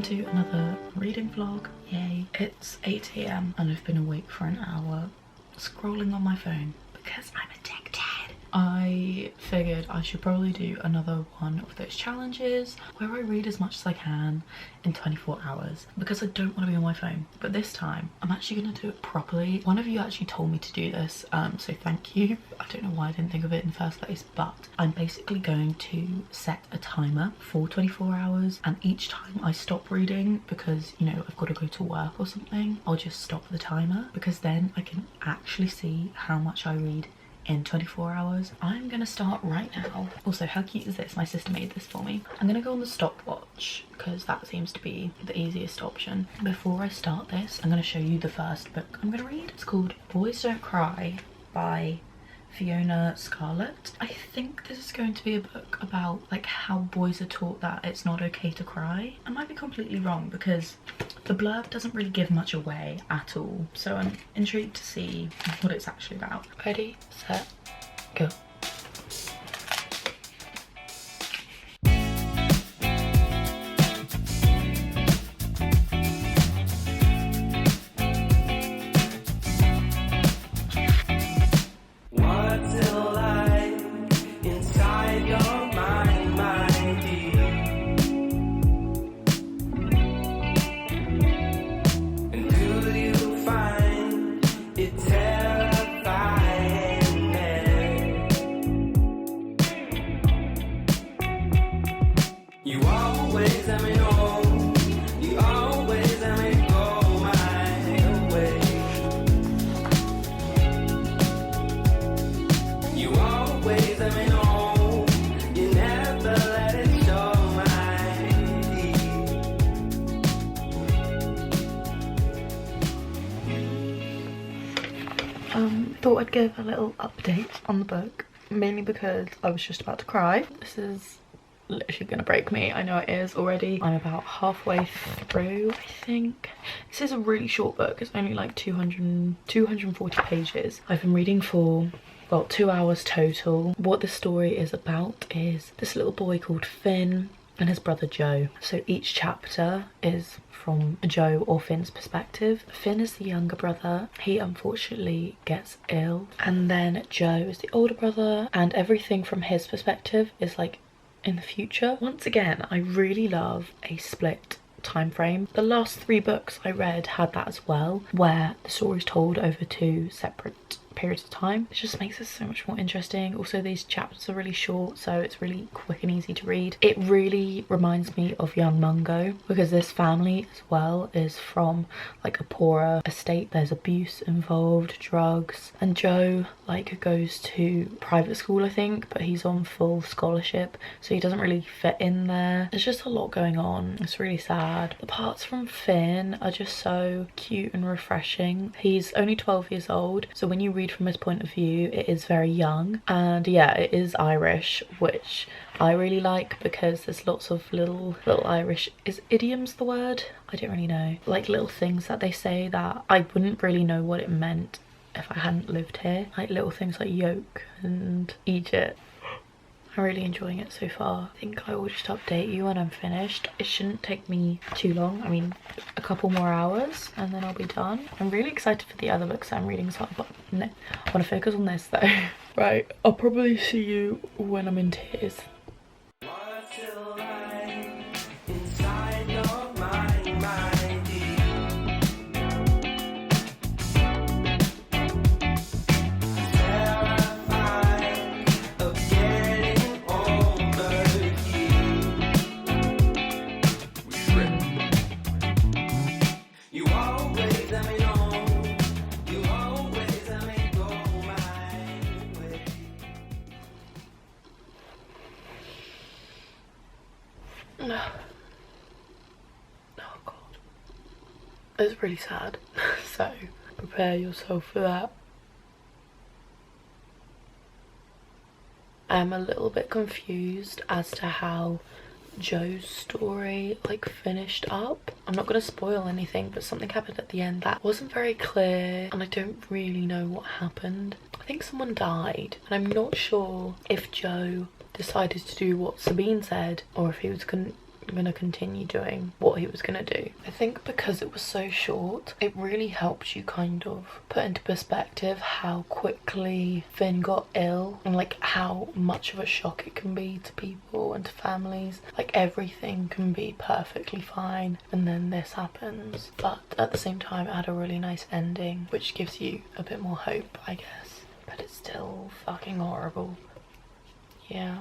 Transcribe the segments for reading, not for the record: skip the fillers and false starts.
to another reading vlog. Yay. It's 8 AM and I've been awake for an hour scrolling on my phone because I'm addicted. I figured I should probably do another one of those challenges where I read as much as I can in 24 hours because I don't want to be on my phone. But this time I'm actually going to do it properly. One of you actually told me to do this, so thank you. I don't know why I didn't think of it in the first place, but I'm basically going to set a timer for 24 hours, and each time I stop reading because, you know, I've got to go to work or something, I'll just stop the timer because then I can actually see how much I read in 24 hours. I'm gonna start right now. Also, how cute is this? My sister made this for me. I'm gonna go on the stopwatch because that seems to be the easiest option. Before I start this, I'm gonna show you the first book I'm gonna read. It's called Boys Don't Cry by Fiona, Scarlett. I think this is going to be a book about like how boys are taught that it's not okay to cry. I might be completely wrong because the blurb doesn't really give much away at all, so I'm intrigued to see what it's actually about. Ready, set, go. Thought I'd give a little update on the book, mainly because I was just about to cry. This is literally gonna break me. I know it is already. I'm about halfway through, I think. This is a really short book. It's only like 240 pages. I've been reading for, well, 2 hours total. What the story is about is this little boy called Finn and his brother Joe. So each chapter is from Joe or Finn's perspective. Finn is the younger brother. He unfortunately gets ill, and then Joe is the older brother, and everything from his perspective is like in the future. Once again, I really love a split time frame. The last 3 books I read had that as well, where the story's told over 2 separate periods of time. It just makes it so much more interesting. Also, these chapters are really short, so it's really quick and easy to read. It really reminds me of Young Mungo because this family as well is from like a poorer estate. There's abuse involved, drugs, and Joe like goes to private school, I think, but he's on full scholarship, so he doesn't really fit in there. There's just a lot going on. It's really sad. The parts from Finn are just so cute and refreshing. He's only 12 years old, so when you read from his point of view, it is very young, and yeah, it is Irish, which I really like because there's lots of little Irish, is idioms the word? I don't really know, like little things that they say that I wouldn't really know what it meant if I hadn't lived here, like little things like yoke and Egypt. I'm really enjoying it so far. I think I will just update you when I'm finished. It shouldn't take me too long. I mean, a couple more hours and then I'll be done. I'm really excited for the other books I'm reading as well, but no, I want to focus on this though. Right, I'll probably see you when I'm in tears. Oh god, it's really sad. So prepare yourself for that. I'm a little bit confused as to how Joe's story like finished up. I'm not going to spoil anything, but something happened at the end that wasn't very clear and I don't really know what happened. I think someone died, and I'm not sure if Joe decided to do what Sabine said or if he was gonna continue doing what he was gonna do. I think because it was so short, it really helped you kind of put into perspective how quickly Finn got ill and like how much of a shock it can be to people and to families. Like everything can be perfectly fine and then this happens, but at the same time it had a really nice ending which gives you a bit more hope, I guess. But it's still fucking horrible. Yeah.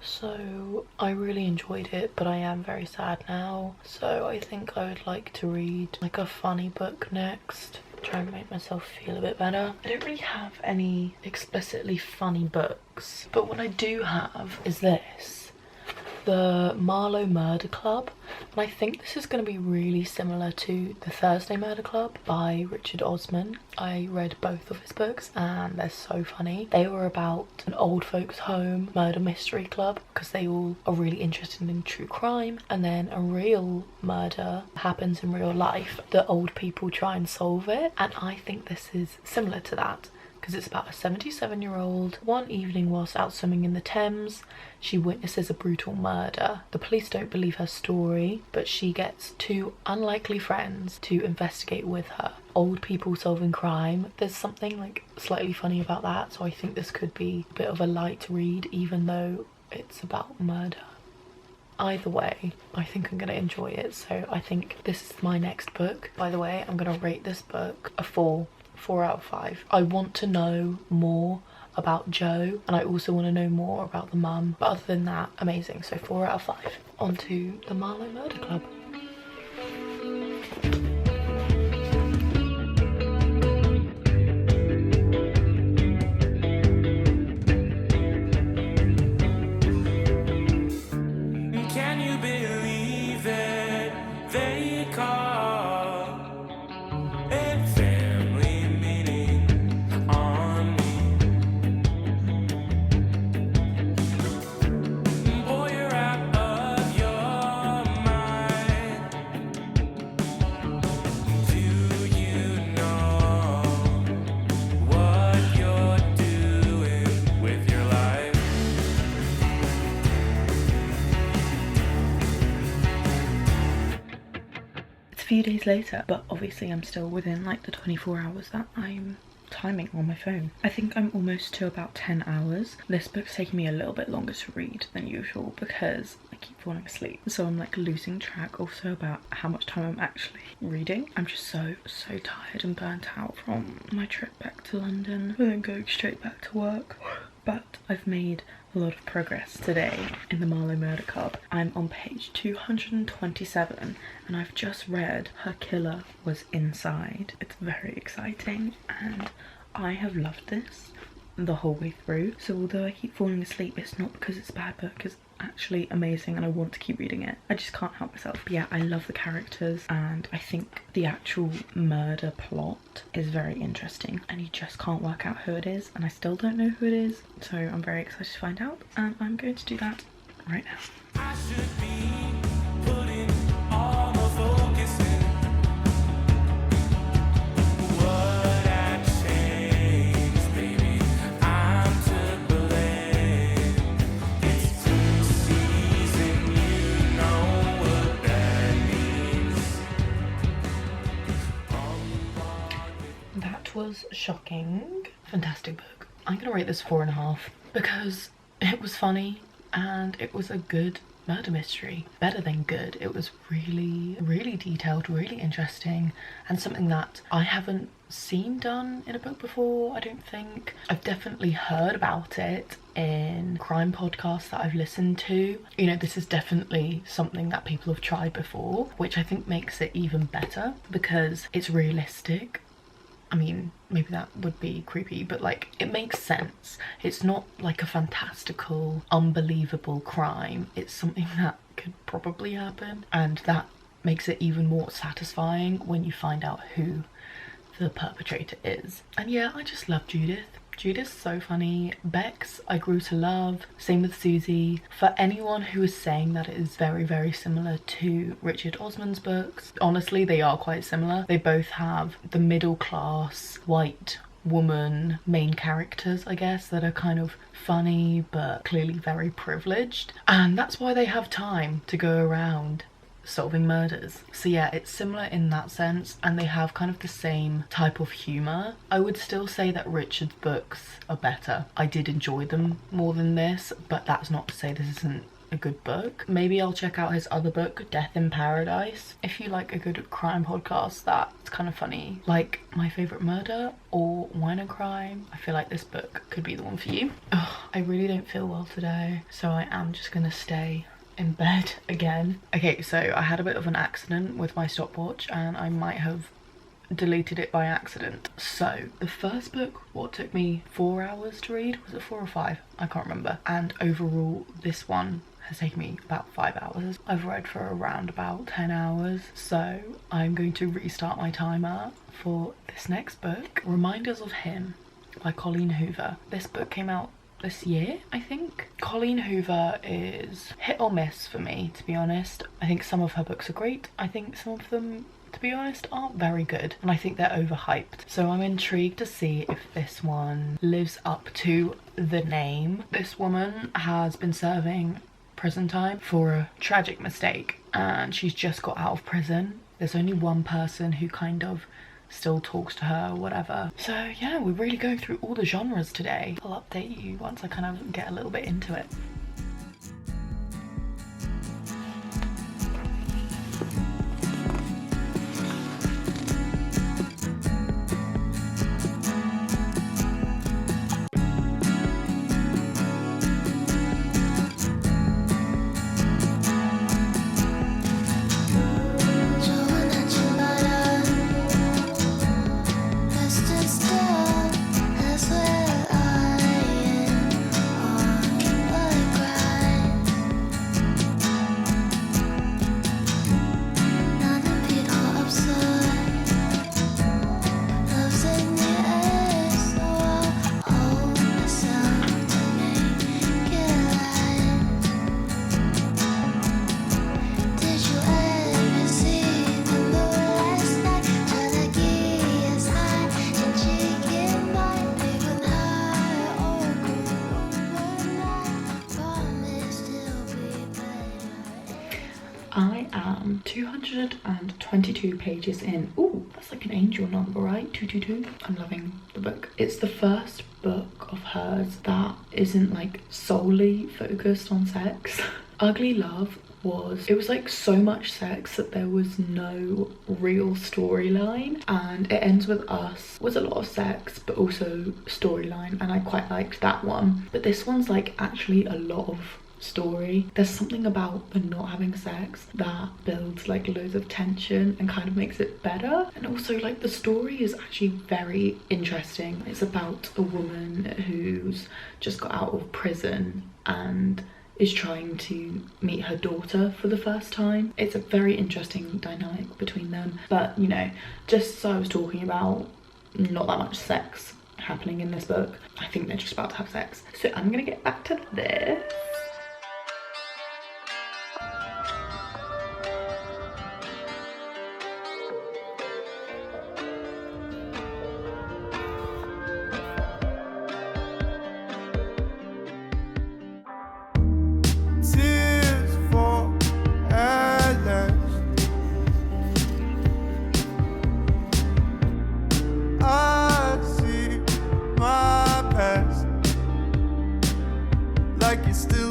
So I really enjoyed it, but I am very sad now. So I think I would like to read like a funny book next. Try and make myself feel a bit better. I don't really have any explicitly funny books, but what I do have is this. The Marlow Murder Club, and I think this is going to be really similar to The Thursday Murder Club by Richard Osman. I read both of his books and they're so funny. They were about an old folks home murder mystery club because they all are really interested in true crime, and then a real murder happens in real life. The old people try and solve it, and I think this is similar to that. Because it's about a 77-year-old. One evening whilst out swimming in the Thames, she witnesses a brutal murder. The police don't believe her story, but she gets two unlikely friends to investigate with her. Old people solving crime. There's something like slightly funny about that, so I think this could be a bit of a light read even though it's about murder. Either way, I think I'm going to enjoy it, so I think this is my next book. By the way, I'm going to rate this book a 4 out of 5. I want to know more about Joe, and I also want to know more about the mum, but other than that, amazing. So 4 out of 5. On to the Marlow Murder Club. Can you believe it? They call it family meeting on me. Boy, you're out of your mind. Do you know what you're doing with your life? It's a few days later, but obviously I'm still within like the 24 hours that I'm timing on my phone. I think I'm almost to about 10 hours. This book's taking me a little bit longer to read than usual because I keep falling asleep. So I'm like losing track also about how much time I'm actually reading. I'm just so tired and burnt out from my trip back to London and then going straight back to work. But I've made a lot of progress today in the Marlow Murder Club. I'm on page 227 and I've just read Her Killer Was Inside. It's very exciting and I have loved this the whole way through. So although I keep falling asleep, it's not because it's a bad book, it's actually amazing and I want to keep reading it. I just can't help myself. But yeah, I love the characters and I think the actual murder plot is very interesting and you just can't work out who it is, and I still don't know who it is, so I'm very excited to find out and I'm going to do that right now. I should be putting all my focus in. What I changed, baby, I'm to blame. It's too season, you know what that means. That was shocking. Fantastic book. I'm gonna rate this 4.5 because it was funny and it was a good murder mystery. Better than good. It was really detailed, really interesting, and something that I haven't seen done in a book before, I don't think. I've definitely heard about it in crime podcasts that I've listened to. You know, this is definitely something that people have tried before, which I think makes it even better because it's realistic. I mean, maybe that would be creepy, but like, it makes sense. It's not like a fantastical, unbelievable crime. It's something that could probably happen, and that makes it even more satisfying when you find out who the perpetrator is. And yeah, I just love Judith. Judith's so funny. Bex, I grew to love. Same with Susie. For anyone who is saying that it is very similar to Richard Osman's books, honestly, they are quite similar. They both have the middle class white woman main characters, I guess, that are kind of funny but clearly very privileged, and that's why they have time to go around solving murders. So yeah, it's similar in that sense, and they have kind of the same type of humour. I would still say that Richard's books are better. I did enjoy them more than this, but that's not to say this isn't a good book. Maybe I'll check out his other book, Death in Paradise. If you like a good crime podcast that's kind of funny, like My Favourite Murder or Wine and Crime, I feel like this book could be the one for you. Ugh, I really don't feel well today, so I am just gonna stay in bed again. Okay, so I had a bit of an accident with my stopwatch and I might have deleted it by accident. So the first book, what took me 4 hours to read, was it 4 or 5? I can't remember. And overall this one has taken me about 5 hours. I've read for around about 10 hours, so I'm going to restart my timer for this next book, Reminders of Him by Colleen Hoover. This book came out this year, I think. Colleen Hoover is hit or miss for me, to be honest. I think some of her books are great. I think some of them, to be honest, aren't very good, and I think they're overhyped. So I'm intrigued to see if this one lives up to the name. This woman has been serving prison time for a tragic mistake, and she's just got out of prison. There's only one person who kind of still talks to her or whatever. So yeah, we're really going through all the genres today. I'll update you once I kind of get a little bit into it. I am 222 pages in. Ooh, that's like an angel number, right? 222. I'm loving the book. It's the first book of hers that isn't like solely focused on sex. Ugly Love it was like so much sex that there was no real storyline, and It Ends With Us was a lot of sex but also storyline, and I quite liked that one. But this one's like actually a lot of story. There's something about the not having sex that builds like loads of tension and kind of makes it better, and also like the story is actually very interesting. It's about a woman who's just got out of prison and is trying to meet her daughter for the first time. It's a very interesting dynamic between them, but you know, just so I was talking about, not that much sex happening in this book. I think they're just about to have sex. So I'm gonna get back to this. Tears fall at last. I see my past like it's still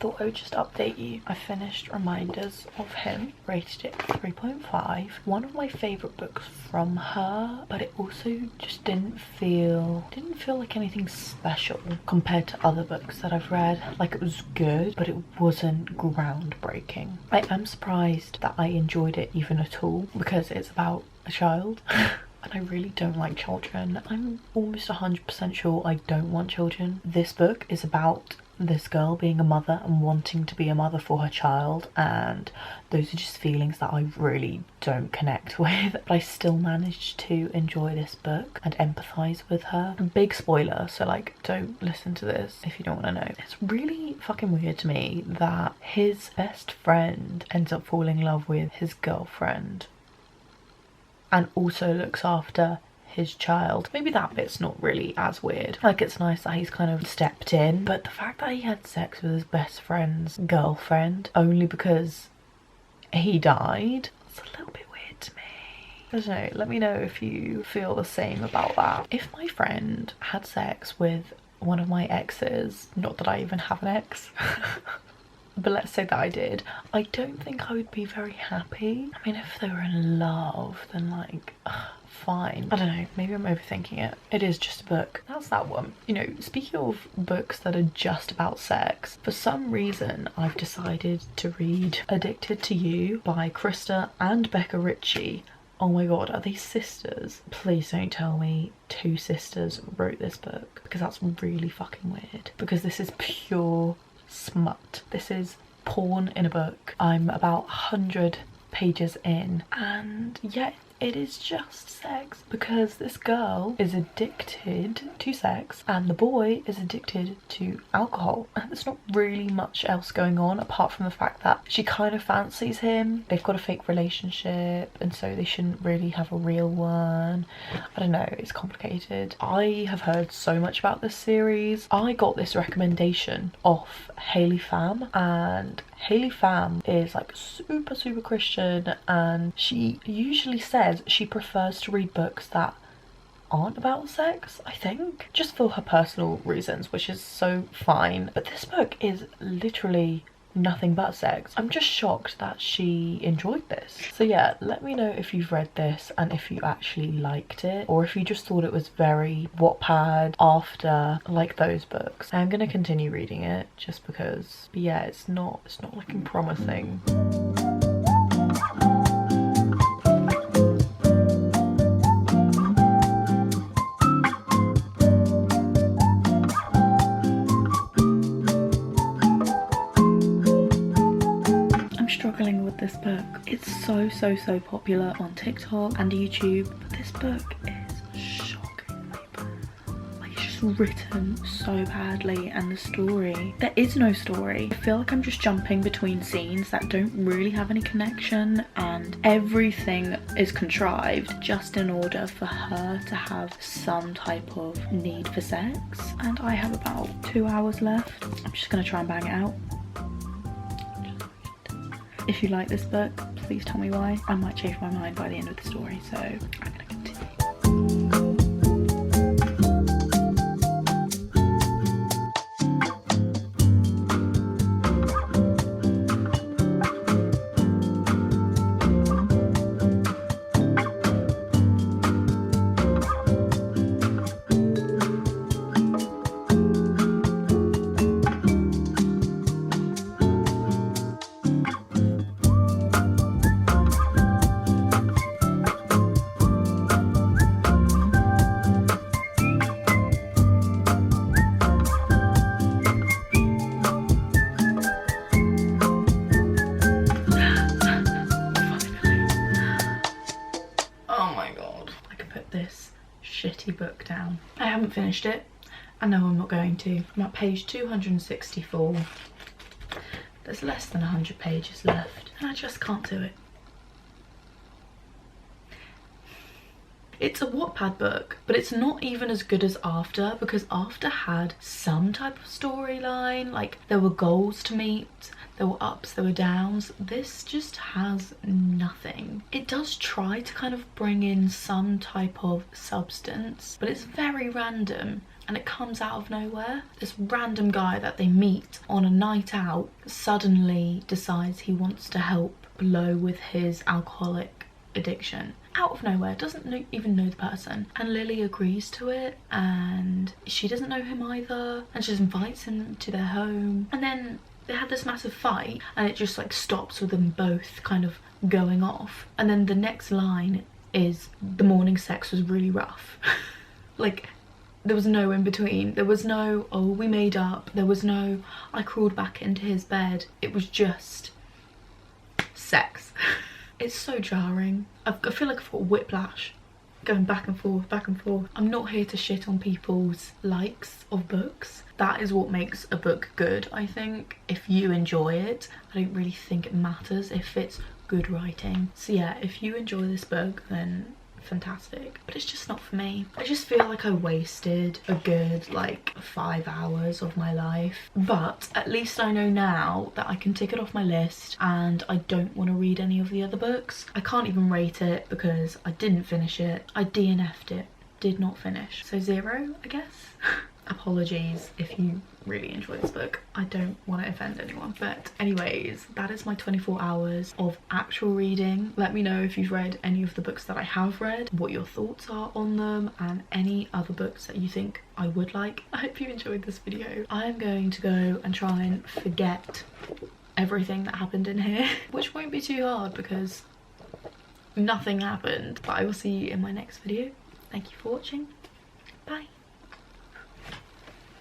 thought I would just update you. I finished Reminders of Him, rated it 3.5. One of my favourite books from her, but it also just didn't feel like anything special compared to other books that I've read. Like, it was good, but it wasn't groundbreaking. I am surprised that I enjoyed it even at all, because it's about a child. And I really don't like children. I'm almost 100% sure I don't want children. This book is about this girl being a mother and wanting to be a mother for her child, and those are just feelings that I really don't connect with. But I still managed to enjoy this book and empathise with her. Big spoiler, so like, don't listen to this if you don't want to know. It's really fucking weird to me that his best friend ends up falling in love with his girlfriend and also looks after his child. Maybe that bit's not really as weird. Like, it's nice that he's kind of stepped in, but the fact that he had sex with his best friend's girlfriend only because he died, it's a little bit weird to me. I don't know, let me know if you feel the same about that. If my friend had sex with one of my exes, not that I even have an ex, but let's say that I did, I don't think I would be very happy. I mean, if they were in love, then like, fine. I don't know, maybe I'm overthinking it. It is just a book. That's that one. You know, speaking of books that are just about sex, for some reason I've decided to read Addicted to You by Krista and Becca Ritchie. Oh my god, are these sisters? Please don't tell me two sisters wrote this book, because that's really fucking weird. Because this is pure smut. This is porn in a book. I'm about 100 pages in, and yet it is just sex, because this girl is addicted to sex and the boy is addicted to alcohol, and there's not really much else going on apart from the fact that she kind of fancies him. They've got a fake relationship, and so they shouldn't really have a real one. I don't know, it's complicated. I have heard so much about this series. I got this recommendation off Hayley Pham, and Hayley Pham is like super Christian, and she usually says she prefers to read books that aren't about sex, I think, just for her personal reasons, which is so fine. But this book is literally nothing but sex. I'm just shocked that she enjoyed this. So yeah, let me know if you've read this and if you actually liked it, or if you just thought it was very Wattpad after like those books. I'm gonna continue reading it just because, but yeah, it's not looking promising. Struggling with this book. It's so popular on TikTok and YouTube, but this book is shockingly bad. Like, it's just written so badly, and the story, there is no story. I feel like I'm just jumping between scenes that don't really have any connection, and everything is contrived just in order for her to have some type of need for sex. And I have about 2 hours left. I'm just gonna try and bang it out. If you like this book, please tell me why. I might change my mind by the end of the story, so I'm gonna continue. Book down. I haven't finished it, and no, I'm not going to. I'm at page 264. There's less than 100 pages left, and I just can't do it. It's a Wattpad book, but it's not even as good as After, because After had some type of storyline, like there were goals to meet, there were ups, there were downs. This just has nothing. It does try to kind of bring in some type of substance, but it's very random. and it comes out of nowhere. This random guy that they meet on a night out suddenly decides he wants to help Blow with his alcoholic addiction. Out of nowhere, doesn't even know the person, and Lily agrees to it, and she doesn't know him either, and she just invites him to their home, and then they had this massive fight, and it just like stops with them both kind of going off, and then the next line is the morning sex was really rough. Like, there was no in between. There was no, oh, we made up. There was no, I crawled back into his bed. It was just sex. It's so jarring. I feel like I've got whiplash going back and forth, back and forth. I'm not here to shit on people's likes of books. That is what makes a book good, I think. If you enjoy it, I don't really think it matters if it's good writing. So yeah, if you enjoy this book, then fantastic, but it's just not for me. I just feel like I wasted a good like 5 hours of my life, but at least I know now that I can tick it off my list, and I don't want to read any of the other books. I can't even rate it because I didn't finish it. I DNF'd it, did not finish, so 0, I guess. Apologies if you really enjoy this book. I don't want to offend anyone, but anyways, that is my 24 hours of actual reading. Let me know if you've read any of the books that I have read, what your thoughts are on them, and any other books that you think I would like. I hope you enjoyed this video. I am going to go and try and forget everything that happened in here, which won't be too hard because nothing happened, but I will see you in my next video. Thank you for watching.